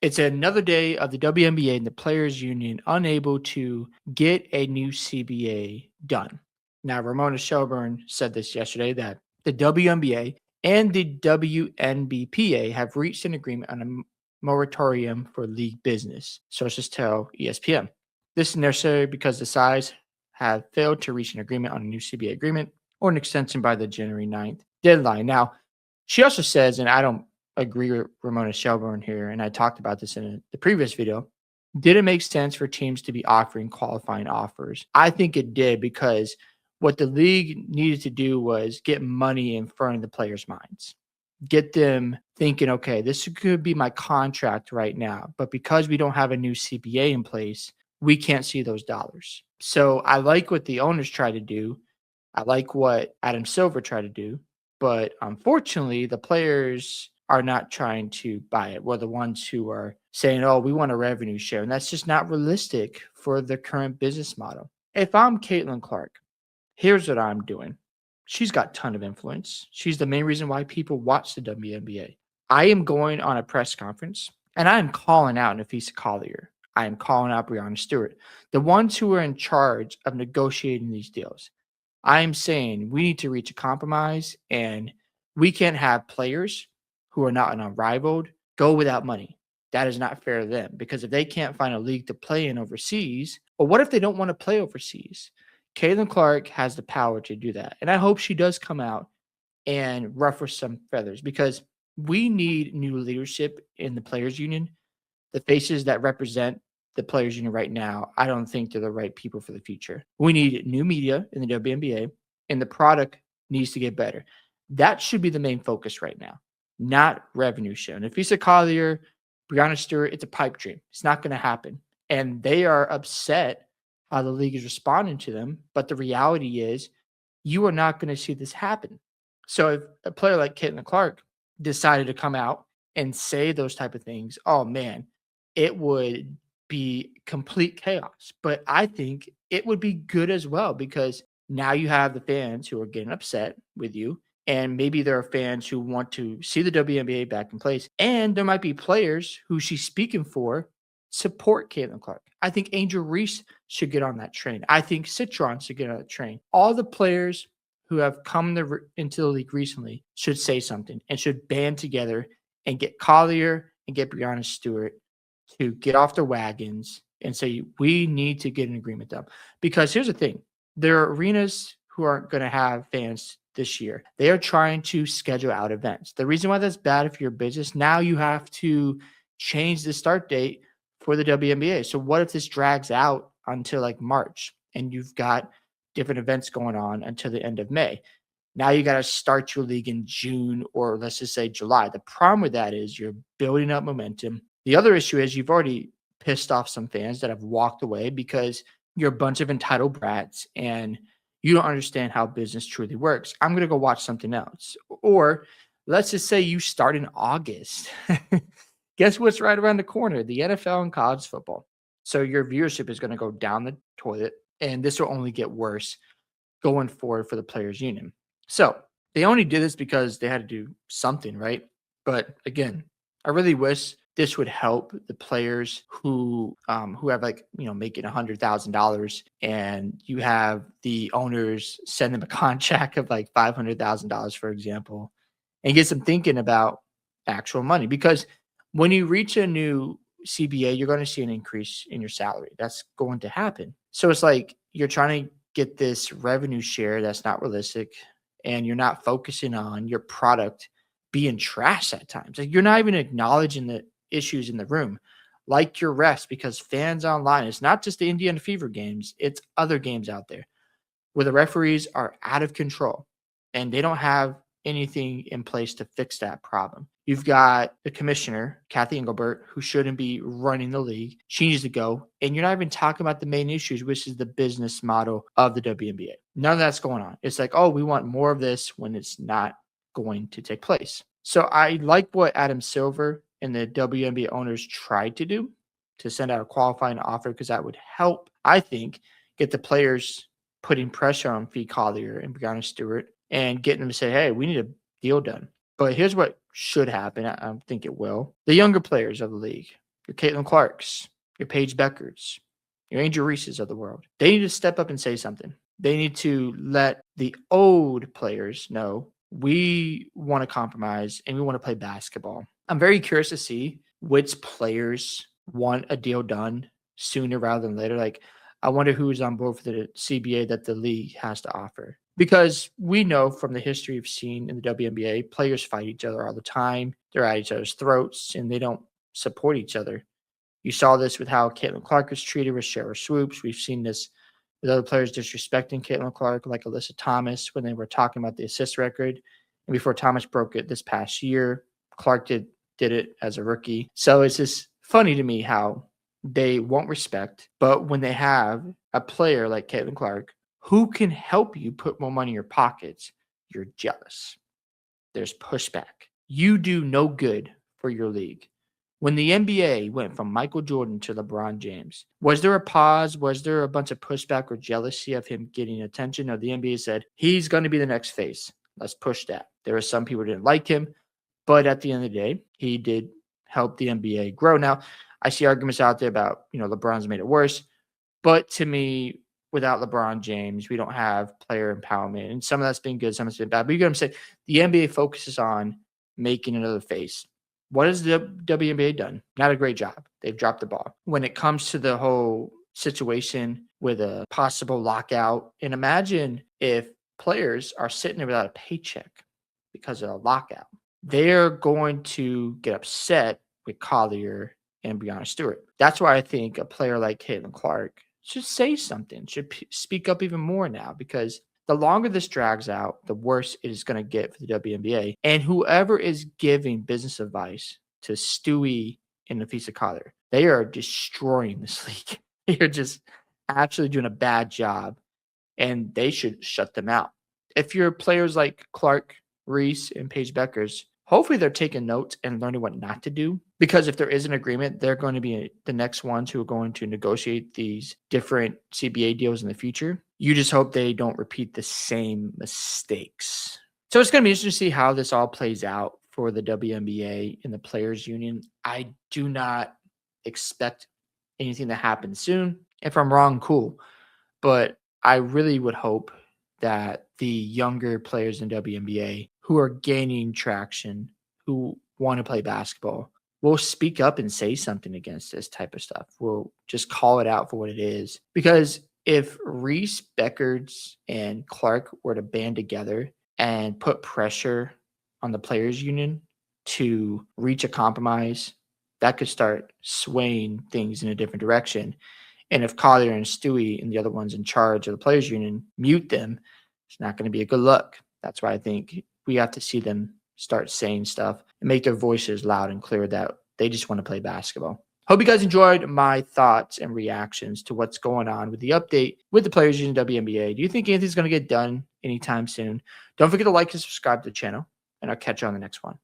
It's another day of the WNBA and the Players Union unable to get a new CBA done. Now, Ramona Shelburne said this yesterday that the WNBA and the WNBPA have reached an agreement on a moratorium for league business, sources tell ESPN. This is necessary because the sides have failed to reach an agreement on a new CBA agreement or an extension by the January 9th deadline. Now, she also says, and I don't agree with Ramona Shelburne here, and I talked about this in the previous video. Did it make sense for teams to be offering qualifying offers? I think it did, because what the league needed to do was get money in front of the players' minds. Get them thinking, okay, this could be my contract right now, but because we don't have a new CBA in place, we can't see those dollars. So I like what the owners try to do. I like what Adam Silver tried to do, but unfortunately, the players are not trying to buy it. We're the ones who are saying, oh, we want a revenue share. And that's just not realistic for the current business model. If I'm Caitlin Clark, here's what I'm doing. She's got a ton of influence. She's the main reason why people watch the WNBA. I am going on a press conference and I am calling out Nafisa Collier. I am calling out Breonna Stewart, the ones who are in charge of negotiating these deals. I am saying we need to reach a compromise, and we can't have players who are not unrivaled go without money. That is not fair to them, because if they can't find a league to play in overseas, or what if they don't want to play overseas? Caitlin Clark has the power to do that. And I hope she does come out and ruffle some feathers, because we need new leadership in the players union. The faces that represent the players union right now, I don't think they're the right people for the future. We need new media in the WNBA, and the product needs to get better. That should be the main focus right now, not revenue share. And if Nafisa Collier, Breonna Stewart, it's a pipe dream. It's not going to happen. And they are upset how the league is responding to them. But the reality is, you are not going to see this happen. So if a player like Caitlin Clark decided to come out and say those type of things, oh man, it would be complete chaos. But I think it would be good as well, because now you have the fans who are getting upset with you, and maybe there are fans who want to see the WNBA back in place, and there might be players who she's speaking for support Caitlin Clark. I think Angel Reese should get on that train. I think Citron should get on that train. All the players who have come into the league recently should say something and should band together and get Collier and get Breonna Stewart to get off their wagons and say, we need to get an agreement done. Because here's the thing, there are arenas who aren't going to have fans this year. They are trying to schedule out events. The reason why that's bad for your business, now you have to change the start date for the WNBA. So what if this drags out until like March and you've got different events going on until the end of May? Now you got to start your league in June, or let's just say July. The problem with that is you're building up momentum. The other issue is you've already pissed off some fans that have walked away because you're a bunch of entitled brats and you don't understand how business truly works. I'm going to go watch something else. Or let's just say you start in August. Guess what's right around the corner? The NFL and college football. So your viewership is going to go down the toilet, and this will only get worse going forward for the players union. So they only did this because they had to do something, right? But again, I really wish this would help the players who have making $100,000, and you have the owners send them a contract of like $500,000, for example, and get them thinking about actual money. Because when you reach a new CBA, you're going to see an increase in your salary. That's going to happen. So it's like you're trying to get this revenue share that's not realistic, and you're not focusing on your product being trash at times. Like, you're not even acknowledging the issues in the room, like your refs, because fans online, it's not just the Indiana Fever games, it's other games out there where the referees are out of control and they don't have anything in place to fix that problem. You've got the commissioner, Kathy Engelbert, who shouldn't be running the league. She needs to go. And you're not even talking about the main issues, which is the business model of the WNBA. None of that's going on. It's like, oh, we want more of this, when it's not going to take place. So I like what Adam Silver and the WNBA owners tried to do, to send out a qualifying offer, because that would help, I think, get the players putting pressure on Fee Collier and Breonna Stewart and getting them to say, hey, we need a deal done. But here's what should happen. I don't think it will. The younger players of the league, your Caitlin Clarks, your Paige Beckers, your Angel Reeses of the world. They need to step up and say something. They need to let the old players know we want to compromise and we want to play basketball. I'm very curious to see which players want a deal done sooner rather than later. Like, I wonder who's on board for the CBA that the league has to offer. Because we know from the history we've seen in the WNBA, players fight each other all the time. They're at each other's throats and they don't support each other. You saw this with how Caitlin Clark was treated with Shara Swoops. We've seen this with other players disrespecting Caitlin Clark, like Alyssa Thomas, when they were talking about the assist record. And before Thomas broke it this past year, Clark did it as a rookie. So it's just funny to me how they won't respect, but when they have a player like Caitlin Clark who can help you put more money in your pockets, you're jealous. There's pushback. You do no good for your league. When the NBA went from Michael Jordan to LeBron James, was there a pause? Was there a bunch of pushback or jealousy of him getting attention? No, the NBA said, he's going to be the next face. Let's push that. There were some people who didn't like him, but at the end of the day, he did help the NBA grow. Now, I see arguments out there about, LeBron's made it worse, but to me, without LeBron James, we don't have player empowerment. And some of that's been good, some of that's been bad. But you get what I'm saying? The NBA focuses on making another face. What has the WNBA done? Not a great job. They've dropped the ball. When it comes to the whole situation with a possible lockout, and imagine if players are sitting there without a paycheck because of a lockout. They're going to get upset with Collier and Breanna Stewart. That's why I think a player like Caitlin Clark should say something, should speak up even more now, because the longer this drags out, the worse it is going to get for the WNBA. And whoever is giving business advice to Stewie and Nafisa Collier, they are destroying this league. They are just absolutely doing a bad job, and they should shut them out. If you're players like Clark, Reese, and Paige Beckers, hopefully they're taking notes and learning what not to do, because if there is an agreement, they're going to be the next ones who are going to negotiate these different CBA deals in the future. You just hope they don't repeat the same mistakes. So it's going to be interesting to see how this all plays out for the WNBA and the Players Union. I do not expect anything to happen soon. If I'm wrong, cool. But I really would hope that the younger players in WNBA who are gaining traction, who want to play basketball, will speak up and say something against this type of stuff. We'll just call it out for what it is. Because if Reese, Beckers, and Clark were to band together and put pressure on the Players Union to reach a compromise, that could start swaying things in a different direction. And if Collier and Stewie and the other ones in charge of the Players Union mute them, it's not going to be a good look. That's why I think we have to see them start saying stuff and make their voices loud and clear that they just want to play basketball. Hope you guys enjoyed my thoughts and reactions to what's going on with the update with the Players Union WNBA. Do you think anything's going to get done anytime soon? Don't forget to like and subscribe to the channel, and I'll catch you on the next one.